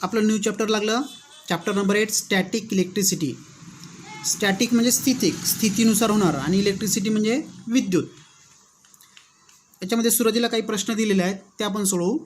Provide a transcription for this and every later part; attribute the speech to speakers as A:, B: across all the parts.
A: आपलं new chapter लागलं. Chapter number 8 static electricity. Static म्हणजे स्थितीनुसार होणार आणि इलेक्ट्रिसिटी म्हणजे विद्युत. याच्यामध्ये सुरुवातीला काही प्रश्न दिलेले आहेत ते आपण सोडवू.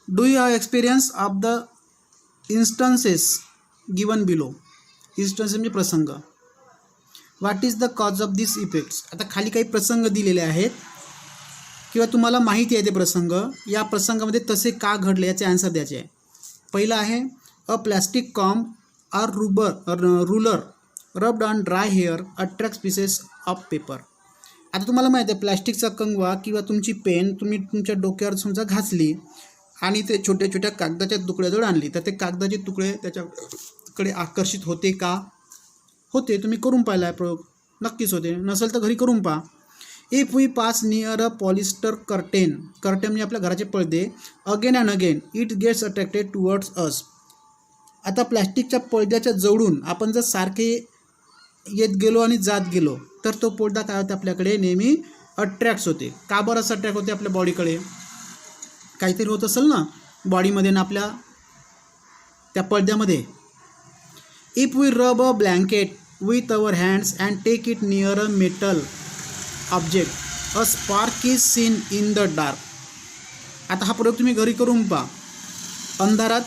A: Do you have experience of the instances given below. Instance म्हणजे प्रसंग. What is the cause of this effects. आता खाली काही प्रसंग दिलेले आहेत किंवा तुम्हाला माहिती आहे ते प्रसंग. या प्रसंगामध्ये तसे का घडले याचे आन्सर द्यायचे आहे. पहिला आहे a plastic comb or ruler rubbed on dry hair attract pieces of paper. आता तुम्हाला माहिती आहे प्लॅस्टिकचा कंगवा किंवा तुमची पेन तुम्ही तुमच्या डोक्यावर समजा घासली आणि ते छोट्या छोट्या कागदाच्या तुकड्याजवळ आणली तर ते कागदाचे तुकडे त्याच्याकडे आकर्षित होते का. होते. तुम्ही करून पाहिला आहे प्रयोग. नक्कीच होते. नसेल तर घरी करून पहा. If we pass near a polyester curtain म्हणजे आपल्या घराचे पडदे again and again it gets attracted towards us. आता प्लॅस्टिकच्या पडद्याच्या जवळून आपण जर सारखे येत गेलो आणि जात गेलो तर तो पडदा काय होते आपल्याकडे नेहमी अट्रॅक्ट्स होते. का बरं असं अट्रॅक्ट होते आपल्या बॉडीकडे. काहीतरी होत असेल ना बॉडीमध्ये ना आपल्या त्या पडद्यामध्ये. If we rub a blanket with our hands and take it near a metal object a spark is seen in the dark. आता हा प्रयोग तुम्ही घरी करून पहा. अंधारात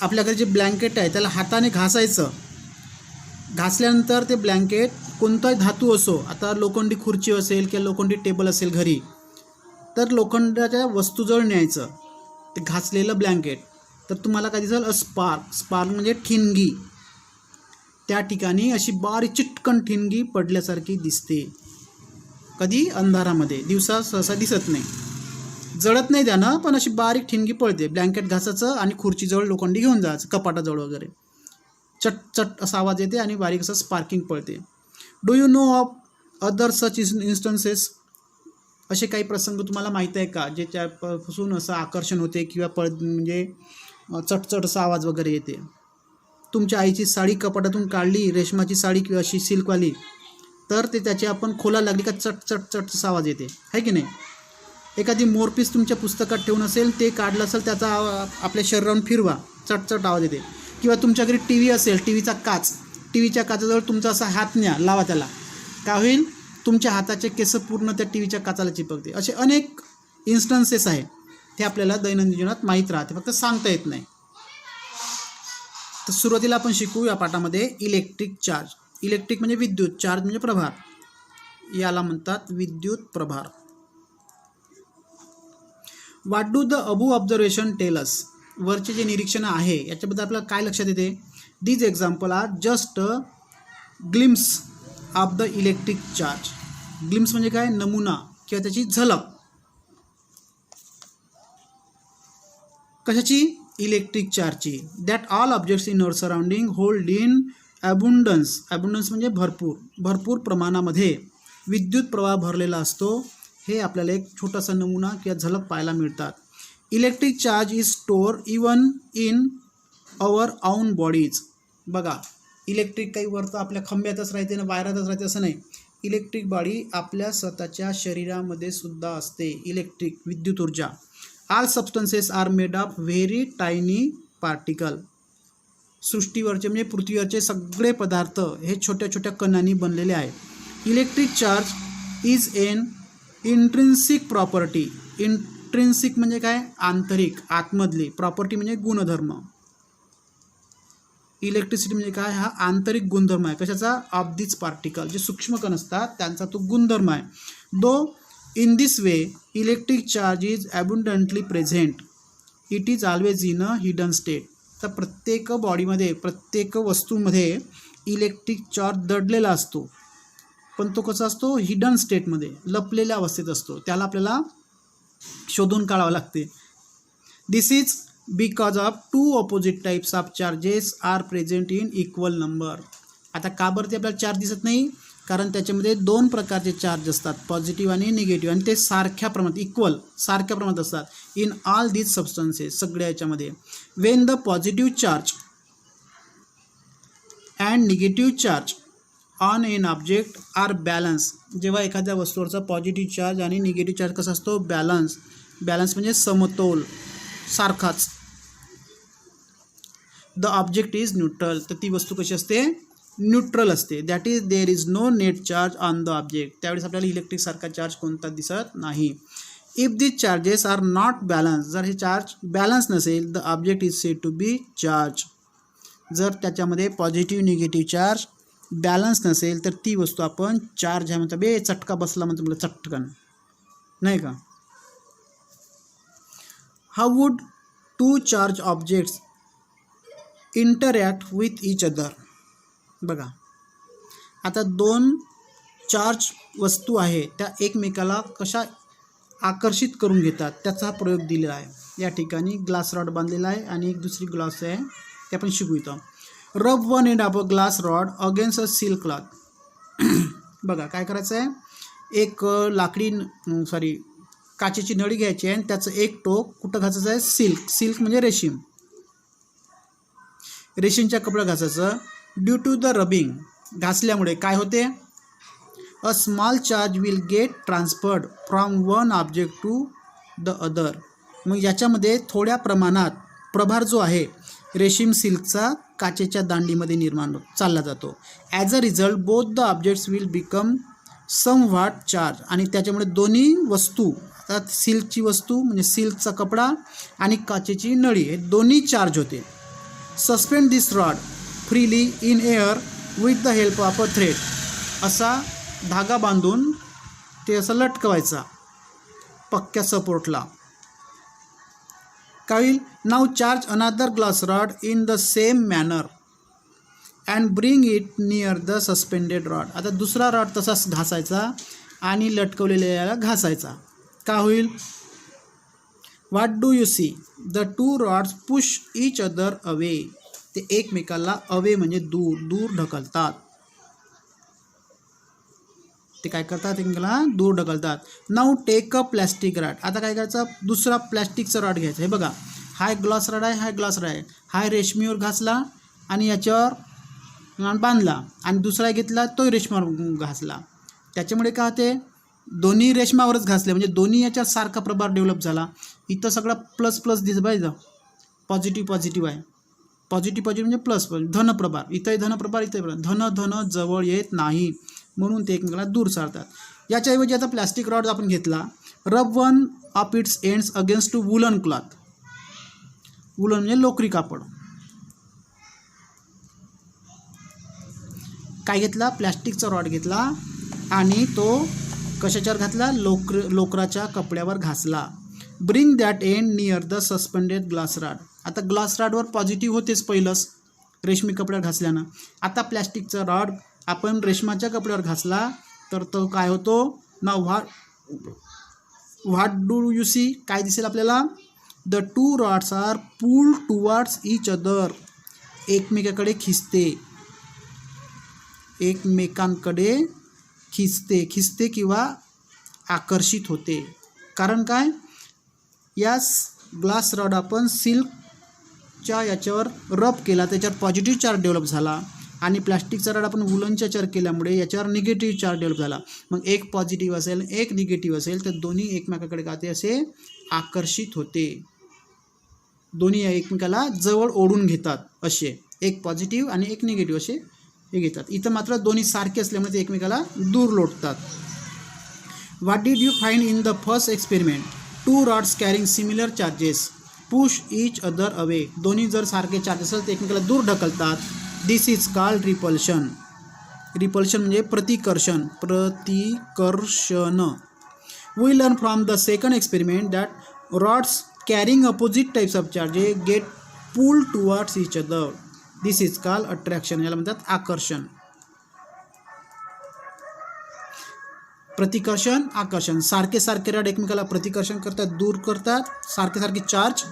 A: आपल्याकडे जे ब्लँकेट आहे त्याला हाताने घासायचं. घासल्यानंतर ते ब्लँकेट कोणताही धातू असो. आता लोखंडी खुर्ची असेल किंवा लोखंडी टेबल असेल घरी तर लोखंडाच्या वस्तूजवळ न्यायचं ते घासलेलं ब्लँकेट. तर तुम्हाला काय दिसेल अ स्पार्क म्हणजे ठिणगी. त्या ठिकाणी अशी बारीक चिटकन ठिणगी पडल्यासारखी दिसते. कधी अंधारामध्ये. दिवसा सहसा दिसत नाही. जळत नाही त्यानं पण अशी बारीक ठिणगी पडते. ब्लँकेट घासायचं आणि खुर्चीजवळ लोखंडी घेऊन जायचं कपाटाजवळ वगैरे. चट चट असा आवाज येते आणि बारीक असं स्पार्किंग पडते. Do you know of other such instances. असे काही प्रसंग तुम्हाला माहीत आहे का ज्याच्यापासून असं आकर्षण होते किंवा म्हणजे चटचट असा आवाज वगैरे येते. तुमच्या आईची साडी कपाटातून काढली रेशमाची साडी किंवा अशी सिल्कवाली तर ते त्याची आपण खोला लागली का चट चट चट असा आवाज येते आहे की नाही. एखादी मोरपीस तुमच्या पुस्तकात ठेवून असेल ते काढलं असेल त्याचा आपल्या शरीरावरून फिरवा चटचट आवाज येते. किंवा तुमच्या घरी टी व्ही असेल टीव्हीचा काच टीव्हीच्या काचाजवळ तुमचा असा हात न्या लावा त्याला काय होईल तुमच्या हाताचे केस पूर्ण त्या टीव्हीच्या काचाला चिपकते. असे अनेक इन्स्टन्सेस आहे ते आपल्याला दैनंदिन जीवनात माहीत राहते फक्त सांगता येत नाही. तर सुरुवातीला आपण शिकू या पाठामध्ये इलेक्ट्रिक चार्ज. इलेक्ट्रिक म्हणजे विद्युत. चार्ज म्हणजे प्रभार. याला म्हणतात विद्युत प्रभार. What do the above observation tell us. वरचे जे निरीक्षण आहे याच्याबद्दल आपल्याला काय लक्षात येते. These example are just a glimpse of the electric charge. Glimpse म्हणजे काय नमुना किंवा त्याची झलक. कशाची इलेक्ट्रिक चार्जची. That all objects in our surrounding hold in abundance. Abundance म्हणजे भरपूर प्रमाणामध्ये विद्युत प्रवाह भरलेला असतो. हे आपल्याला एक छोटासा नमुना किंवा झलक पाहायला मिळतात. Electric charge is store even in our own bodies. बघा इलेक्ट्रिक काही वरतं आपल्या खंब्यातच राहते ना वायरातच राहते असं नाही. इलेक्ट्रिक बॉडी आपल्या स्वतःच्या शरीरामध्ये सुद्धा असते. इलेक्ट्रिक विद्युत ऊर्जा. All substances are made of very tiny particle. सृष्टीवरचे म्हणजे पृथ्वीवरचे सगळे पदार्थ हे छोट्या छोट्या कणांनी बनलेले आहेत. Electric charge is an intrinsic property. Intrinsic म्हणजे काय आंतरिक आतमधली. प्रॉपर्टी म्हणजे गुणधर्म. इलेक्ट्रिसिटी म्हणजे काय हा आंतरिक गुणधर्म आहे. कशाचा ऑफ दिस पार्टिकल जे सूक्ष्म कण असतात त्यांचा तो गुणधर्म आहे. Though in this way electric charge is abundantly present it is always in a hidden state. तर प्रत्येक बॉडीमध्ये प्रत्येक वस्तूमध्ये इलेक्ट्रिक चार्ज दडलेला असतो पण तो कसा असतो हिडन स्टेटमध्ये लपलेल्या अवस्थेत असतो. त्याला आपल्याला शोधून काढावं लागते. This is because of two opposite types of charges are present in equal number. आता का बरं ते आपल्याला चार्ज दिसत नाही कारण त्याच्यामध्ये दोन प्रकारचे चार्ज असतात पॉझिटिव्ह आणि निगेटिव्ह आणि ते सारख्या प्रमाणात सारख्या प्रमाणात असतात इन ऑल दीज सबस्टन्सेस सगळ्या याच्यामध्ये. When the positive charge and negative charge on an object are balance. जेव्हा एखाद्या वस्तूवरचा पॉझिटिव्ह चार्ज आणि निगेटिव्ह चार्ज कसा असतो बॅलन्स म्हणजे समतोल सारखाच. द ऑब्जेक्ट इज न्यूट्रल, तर ती वस्तू कशी असते, न्यूट्रल असते. That is there is no net charge on the object, त्यावेळेस आपल्याला इलेक्ट्रिक सारखा चार्ज कोणता दिसत नाही. If this charges are not balance, जर हे चार्ज बॅलन्स नसेल, the object is said to be charge. जर त्याच्यामध्ये पॉझिटिव्ह निगेटिव्ह चार्ज बॅलन्स नसेल तर ती वस्तू आपण चार्ज आहे म्हणतो. बे चटका बसला म्हणतो मला चटकन, नाही का. How would two charge objects interact with each other. बघा आता दोन चार्ज वस्तू आहे त्या एकमेकाला कशा आकर्षित करून घेतात त्याचा हा प्रयोग दिलेला आहे. या ठिकाणी ग्लास रॉड बांधलेला आहे आणि एक दुसरी ग्लास आहे ते आपण शिकू इथं. रब one end of a glass rod against a silk cloth. बघा काय करायचं आहे, एक लाकडी काचेची नळी घ्यायची आहे आणि त्याचं एक टोक कुठं घासायचं आहे, सिल्क म्हणजे रेशीमच्या कपड्यात घासायचं. ड्यू टू द रबिंग, घासल्यामुळे काय होते, a small charge will get transferred from one object to the other. मग याच्यामध्ये थोड्या प्रमाणात प्रभार जो आहे रेशीम सिल्कचा काचेच्या दांडीमध्ये निर्माण चालला जातो. As a result both the objects will become somewhat charge. आणि त्याच्यामुळे दोन्ही वस्तू, आता सिल्कची वस्तू म्हणजे सिल्कचा कपडा आणि काचेची नळी हे दोन्ही चार्ज होते. Suspend this rod freely in air with the help of a thread. असा धागा बांधून ते असं लटकवायचा पक्क्या सपोर्टला. काय होईल, now charge another glass rod in the same manner and bring it near the suspended rod. आता दुसरा रॉड तसाच घासायचा आणि लटकवलेल्या घासायचा. का होईल, what do you see, the two rods push each other away. ते एकमेकाला अवे म्हणजे दूर ढकलतात. ते काय करतात, एकमेकाला दूर ढकलतात. Now take a plastic rod. आता काय करायचं, दुसरा प्लॅस्टिकचा रॉड घ्यायचा. हे बघा हा एक ग्लास रॉड आहे, हा ग्लास रॉड आहे. हा रेशमीवर घासला आणि याच्यावर बांधला आणि दुसरा घेतला तो रेशमावर घासला. त्याच्यामुळे काय होते, दोन्ही रेशमावरच घासले म्हणजे दोन्ही याच्यात सारखा प्रभार डेव्हलप झाला. इथं सगळा प्लस दिस पाहिजे, पॉझिटिव्ह आहे. पॉझिटिव्ह म्हणजे प्लस धनप्रभार, इथंही धनप्रभार, इथंही धन जवळ येत नाही म्हणून ते एकमेकाला दूर सारतात. याच्याऐवजी आता प्लॅस्टिक रॉड आपण घेतला. Rub one of its ends against to woollen cloth. Woollen म्हणजे लोकरी कापड. काय घेतला, प्लॅस्टिकचा रॉड घेतला आणि तो कशाच्यावर घातला, लोकराच्या कपड्यावर घासला. Bring that end near the suspended glass rod. आता ग्लास रॉडवर पॉझिटिव्ह होतेच पहिलंच रेशमी कपड्यावर घासल्यानं. आता प्लॅस्टिकचा रॉड आपण रेशमाच्या कपड्यावर घासला तर तो काय होतो ना, व्हॉट डू यू सी, काय दिसेल आपल्याला, the two rods are pulled towards each other. एकमेकांकडे खिचते किंवा आकर्षित होते. कारण काय, या ग्लास रॉड आपण सिल्कच्या याच्यावर रब केला, त्याच्यावर पॉझिटिव्ह चार्ज डेव्हलप झाला आणि प्लॅस्टिकचा रॉड आपण वुलनच्या चार्ज केल्यामुळे याच्यावर निगेटिव्ह चार्ज डेव्हलप झाला. मग एक पॉझिटिव्ह असेल एक निगेटिव्ह असेल तर दोन्ही एकमेकाकडे काय असे आकर्षित होते. दोन्ही एकमेकाला जवळ ओढून घेतात. असे एक पॉझिटिव्ह आणि एक निगेटिव्ह असे हे घेतात. इथं मात्र दोन्ही सारखे असल्यामुळे ते एकमेकाला दूर लोटतात. What did you find in the first experiment, two rods carrying similar charges push each other away. दोन्ही जर सारखे चार्ज असेल तर एकमेकाला दूर ढकलतात. This is called repulsion. Repulsion म्हणजे प्रतिकर्षण. We learn from the second experiment that rods carrying opposite types of charges get pulled towards each other. This is called attraction. याला म्हणतात आकर्षण. प्रतिकर्षण, आकर्षण. सारखे रॉड एकमेकाला प्रतिकर्षण करतात, दूर करतात. सारखे चार्ज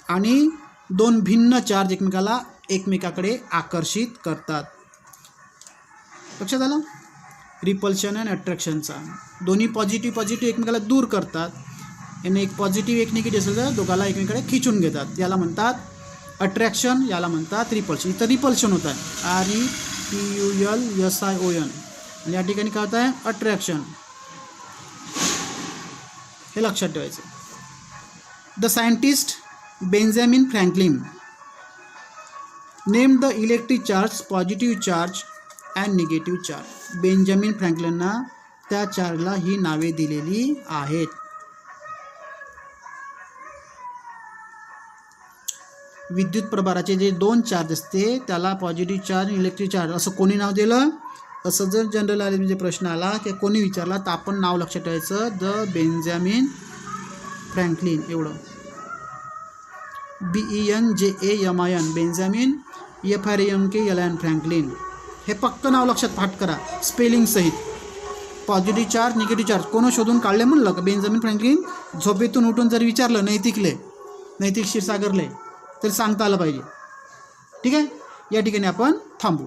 A: आणि दोन भिन्न चार्ज एकमेकाकडे आकर्षित करतात. लक्षात आलं, रिपल्शन आणि अट्रॅक्शनचा. दोन्ही पॉझिटिव्ह एकमेकाला दूर करतात आणि एक पॉझिटिव्ह एक निगेटिव्ह असेल तर दोघाला एकमेकाकडे खिचून घेतात. याला म्हणतात अट्रॅक्शन, याला म्हणतात रिपल्शन. इथं रिपल्शन होत आहे REPULSION आणि या ठिकाणी काय होत आहे अट्रॅक्शन. हे लक्षात ठेवायचं. The scientist Benjamin Franklin name the electric charge, positive charge and negative charge. Benjamin फ्रँकलिनना त्या चार्जला ही नावे दिलेली आहेत. विद्युत प्रभाराचे जे 2 चार्ज असते त्याला पॉझिटिव्ह चार्ज, इलेक्ट्रिक चार्ज असं कोणी नाव दिलं. असं जर जनरल नॉलेजमध्ये प्रश्न आला की कोणी विचारला तर आपण नाव लक्षात ठेवायचं, द बेंजामिन फ्रँकलिन एवढं. BENJAMIN Benjamin, FRANKLIN Franklin. हे पक्क नाव लक्षात पाठ करा स्पेलिंग सहित. पॉझिटिव्ह चार्ज, निगेटिव्ह चार्ज कोण शोधून काढले म्हणलं का बेंजामिन फ्रँकलिन. झोपेतून उठून जर विचारलं नैतिक क्षीरसागरले तर सांगता आलं पाहिजे. ठीक आहे, या ठिकाणी आपण थांबू.